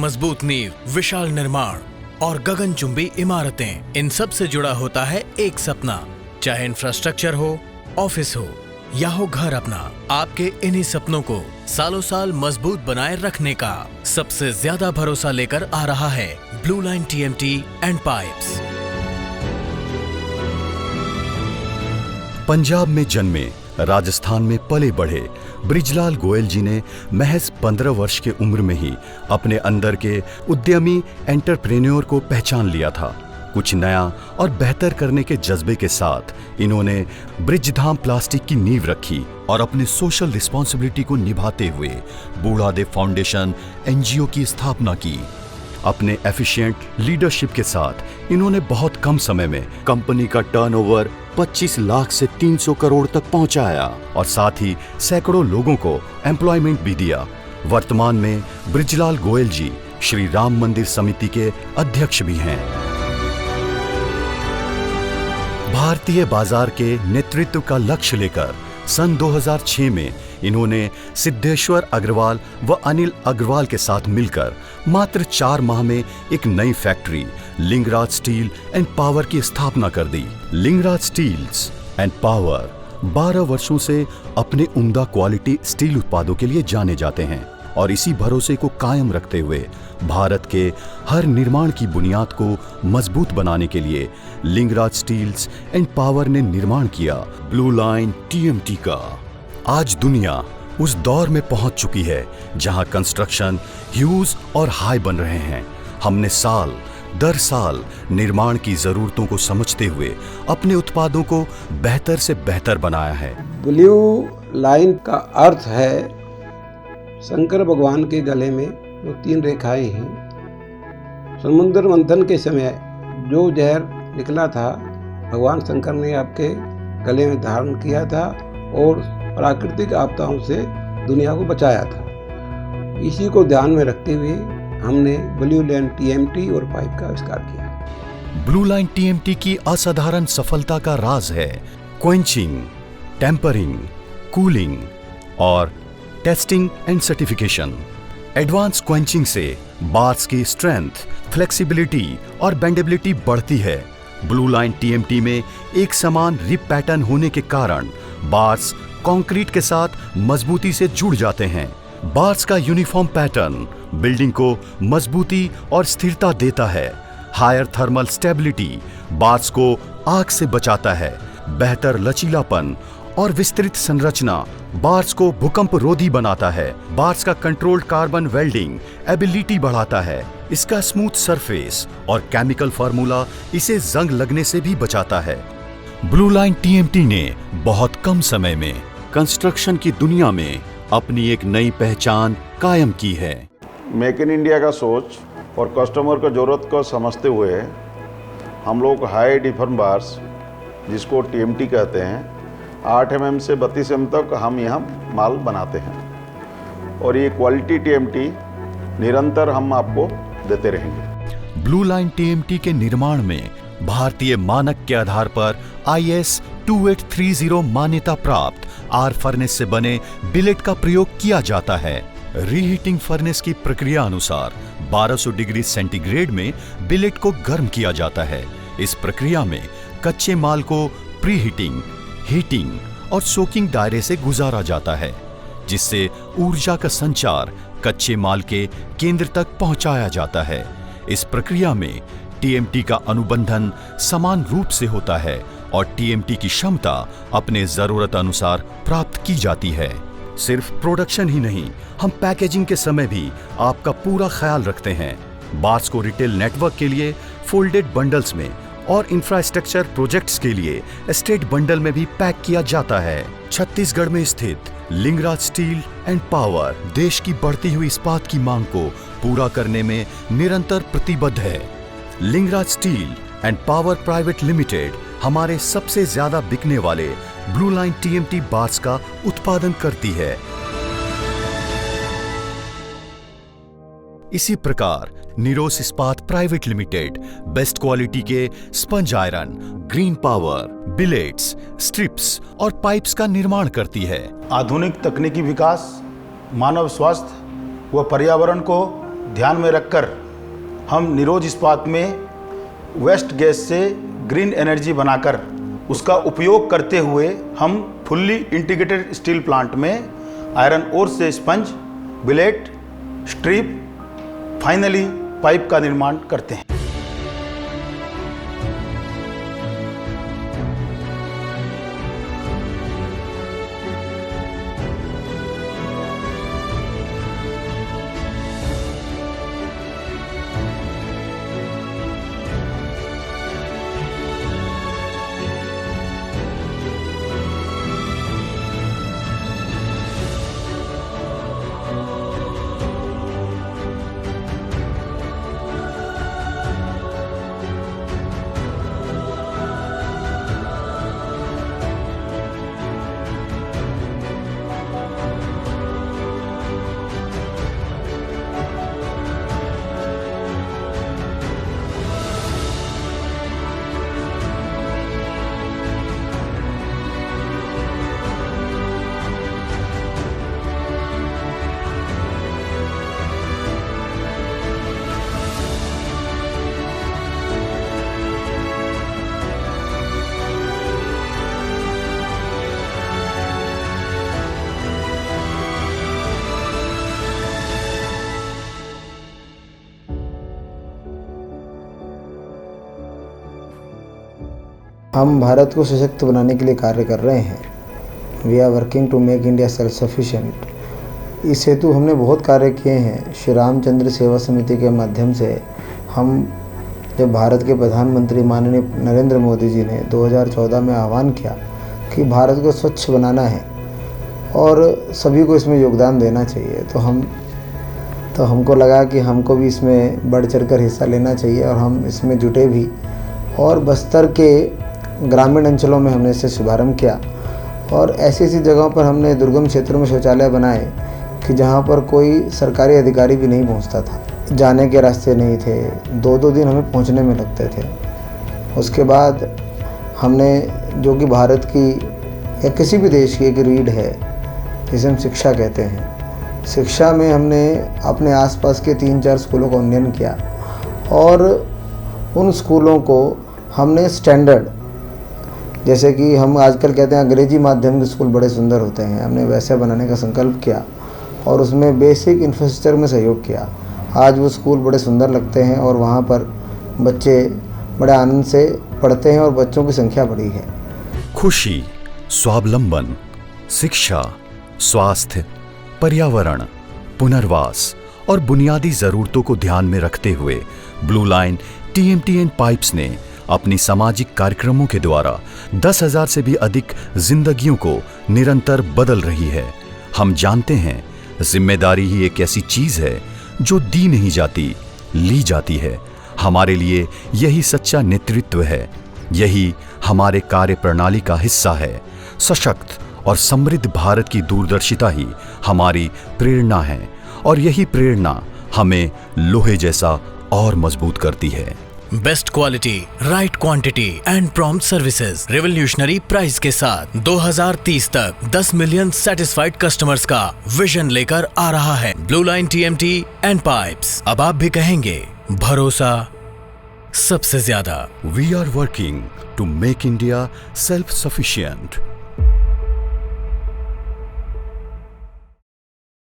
मजबूत नींव, विशाल निर्माण और गगनचुंबी इमारतें, इन सब से जुड़ा होता है एक सपना। चाहे इंफ्रास्ट्रक्चर हो, ऑफिस हो या हो घर अपना, आपके इन्हीं सपनों को सालों साल मजबूत बनाए रखने का सबसे ज्यादा भरोसा लेकर आ रहा है blue line TMT and pipes. Punjab में जन्मे, राजस्थान में पले बढ़े बृजलाल गोयल जी ने महज 15 वर्ष की उम्र में ही अपने अंदर के उद्यमी एंटरप्रेन्योर को पहचान लिया था। कुछ नया और बेहतर करने के जज्बे के साथ इन्होंने ब्रिजधाम प्लास्टिक की नींव रखी और अपने सोशल रिस्पॉन्सिबिलिटी को निभाते हुए बूढ़ादेव फाउंडेशन एनजीओ की स्थापना की। अपने एफिशिएंट लीडरशिप के साथ इन्होंने बहुत कम समय में कंपनी का टर्नओवर 25 लाख से 300 करोड़ तक पहुंचाया और साथ ही सैकड़ों लोगों को एम्प्लॉयमेंट भी दिया। वर्तमान में बृजलाल गोयल जी श्री राम मंदिर समिति के अध्यक्ष भी हैं। भारतीय बाजार के नेतृत्व का लक्ष्य लेकर सन 2006 में इन्होंने सिद्धेश्वर अग्रवाल व अनिल अग्रवाल के साथ मिलकर मात्र 4 माह में एक नई factory Lingaraj steel and power की स्थापना कर दी। लिंगराज स्टील्स एंड पावर 12 वर्षों से अपने उम्दा क्वालिटी स्टील उत्पादों के लिए जाने जाते हैं और इसी भरोसे को कायम रखते हुए भारत के हर निर्माण की बुनियाद को मजबूत बनाने के लिए लिंगराज स्टील्स एंड पावर ने निर्माण किया ब्लू लाइन टीएमटी का। आज दुनिया उस दौर में पहुंच चुकी है जहां कंस्ट्रक्शन ह्यूज और हाई बन रहे हैं। हमने साल दर साल निर्माण की जरूरतों को समझते हुए अपने उत्पादों को बेहतर से बेहतर बनाया है। ब्लू लाइन का अर्थ है शंकर भगवान के गले में जो 3 रेखाएं हैं। समुद्र मंथन के समय जो जहर निकला था भगवान शंकर ने आपके गले में धारण किया था और प्राकृतिक आपदाओं से दुनिया को बचाया था। इसी को ध्यान में रखते हुए हमने ब्लू लाइन टीएमटी और पाइप का आविष्कार किया। ब्लू लाइन टीएमटी की असाधारण सफलता का राज है क्वेंचिंग, टेम्परिंग, कूलिंग और testing and certification. Advance quenching से बार्स की स्ट्रेंथ, फ्लेक्सिबिलिटी और बेंडेबिलिटी बढ़ती है। ब्लू लाइन टीएमटी में एक समान रिप पैटर्न होने के कारण बार्स कंक्रीट के साथ मजबूती से जुड़ जाते हैं। बार्स का यूनिफॉर्म पैटर्न बिल्डिंग को मजबूती और स्थिरता देता है। हायर थर्मल स्टेबिलिटी बार्स को आग से बचाता है। बेहतर लचीलापन और विस्तृत संरचना बार्स को भूकंप रोधी बनाता है। बार्स का कंट्रोल्ड कार्बन वेल्डिंग एबिलिटी बढ़ाता है। इसका स्मूथ सरफेस और केमिकल फार्मूला इसे जंग लगने से भी बचाता है। ब्लू लाइन टीएमटी ने बहुत कम समय में कंस्ट्रक्शन की दुनिया में अपनी एक नई पहचान कायम की है। मेक इन इंडिया का सोच और कस्टमर को जरूरत को समझते हुए हम लोग हाई डिफर्म बार्स जिसको टीएमटी कहते हैं 8 mm से 32 mm तक हम यहाँ माल बनाते हैं और ये क्वालिटी टीएमटी निरंतर हम आपको देते रहेंगे। ब्लू लाइन टीएमटी के निर्माण में भारतीय मानक के आधार पर IS 2830 मान्यता प्राप्त आर फर्नेस से बने बिलेट का प्रयोग किया जाता है। रीहीटिंग फर्नेस की प्रक्रिया अनुसार 1200 डिग्री सेंटीग्रेड में बिलेट को गर्म किया जाता है। इस प्रक्रिया में कच्चे माल को प्रीहीटिंग, हीटिंग और सोकिंग दायरे से गुजारा जाता है, जिससे ऊर्जा का संचार कच्चे माल के केंद्र तक पहुंचाया जाता है। इस प्रक्रिया में टीएमटी का अनुबंधन समान रूप से होता है और टीएमटी की क्षमता अपने जरूरत अनुसार प्राप्त की जाती है। सिर्फ प्रोडक्शन ही नहीं, हम पैकेजिंग के समय भी आपका पूरा ख्याल रखते हैं। बार्स को रिटेल नेटवर्क के लिए फोल्डेड बंडल्स में और इंफ्रास्ट्रक्चर प्रोजेक्ट्स के लिए एस्टेट बंडल में भी पैक किया जाता है। छत्तीसगढ़ में स्थित लिंगराज स्टील एंड पावर देश की बढ़ती हुई इस्पात की मांग को पूरा करने में निरंतर प्रतिबद्ध है। Lingaraj steel and power private limited हमारे सबसे ज्यादा बिकने वाले ब्लू लाइन टीएमटी बार्स का उत्पादन करती है। इसी प्रकार निरोस इस्पात प्राइवेट लिमिटेड बेस्ट क्वालिटी के sponge iron, green power, billets, strips और पाइप्स का निर्माण करती है। आधुनिक तकनीकी विकास मानव स्वास्थ्य व पर्यावरण को ध्यान में रखकर हम निरोज इस्पात में वेस्ट गैस से ग्रीन एनर्जी बनाकर उसका उपयोग करते हुए हम फुल्ली इंटीग्रेटेड स्टील प्लांट में आयरन ओर से sponge, billet, strip, finally pipe का निर्माण करते हैं। हम भारत को सशक्त बनाने के लिए कार्य कर रहे हैं। We are working to make India self sufficient. इस हेतु हमने बहुत कार्य किए हैं। श्री रामचंद्र सेवा समिति के माध्यम से हम जब भारत के प्रधानमंत्री माननीय नरेंद्र मोदी जी ने 2014 में आह्वान किया कि भारत को स्वच्छ बनाना है और सभी को इसमें योगदान देना चाहिए, तो हमको लगा कि हमको भी इसमें बढ़ चढ़कर हिस्सा लेना चाहिए और हम इसमें जुटे भी। और बस्तर के ग्रामीण अंचलों में हमने इससे शुभारंभ किया और ऐसी ऐसी जगहों पर हमने दुर्गम क्षेत्रों में शौचालय बनाए कि जहाँ पर कोई सरकारी अधिकारी भी नहीं पहुँचता था, जाने के रास्ते नहीं थे, 2-2 दिन हमें पहुँचने में लगते थे। उसके बाद हमने, जो कि भारत की या किसी भी देश की एक रीढ़ है जिसे हम शिक्षा कहते हैं, शिक्षा में हमने अपने आसपास के 3-4 स्कूलों का उन्नयन किया और उन स्कूलों को हमने स्टैंडर्ड, जैसे कि हम आजकल कहते हैं अंग्रेजी माध्यम के स्कूल बड़े सुंदर होते हैं, हमने वैसे बनाने का संकल्प किया और उसमें बेसिक इंफ्रास्ट्रक्चर में सहयोग किया। आज वो स्कूल बड़े सुंदर लगते हैं और वहाँ पर बच्चे बड़े आनंद से पढ़ते हैं और बच्चों की संख्या बढ़ी है। खुशी, स्वावलंबन, शिक्षा, स्वास्थ्य, पर्यावरण, पुनर्वास और बुनियादी जरूरतों को ध्यान में रखते हुए blue line TMT and pipes ने अपनी सामाजिक कार्यक्रमों के द्वारा 10,000 से भी अधिक जिंदगियों को निरंतर बदल रही है। हम जानते हैं, जिम्मेदारी ही एक ऐसी चीज है जो दी नहीं जाती, ली जाती है। हमारे लिए यही सच्चा नेतृत्व है, यही हमारे कार्य प्रणाली का हिस्सा है। सशक्त और समृद्ध भारत की दूरदर्शिता ही हमारी प्रेरणा है और यही प्रेरणा हमें लोहे जैसा और मजबूत करती है। Best quality, right quantity and prompt services, revolutionary price के साथ 2030 तक 10 मिलियन सेटिस्फाइड कस्टमर्स का विजन लेकर आ रहा है blue line TMT and pipes. अब आप भी कहेंगे, भरोसा सबसे ज्यादा। We are working to make India self-sufficient.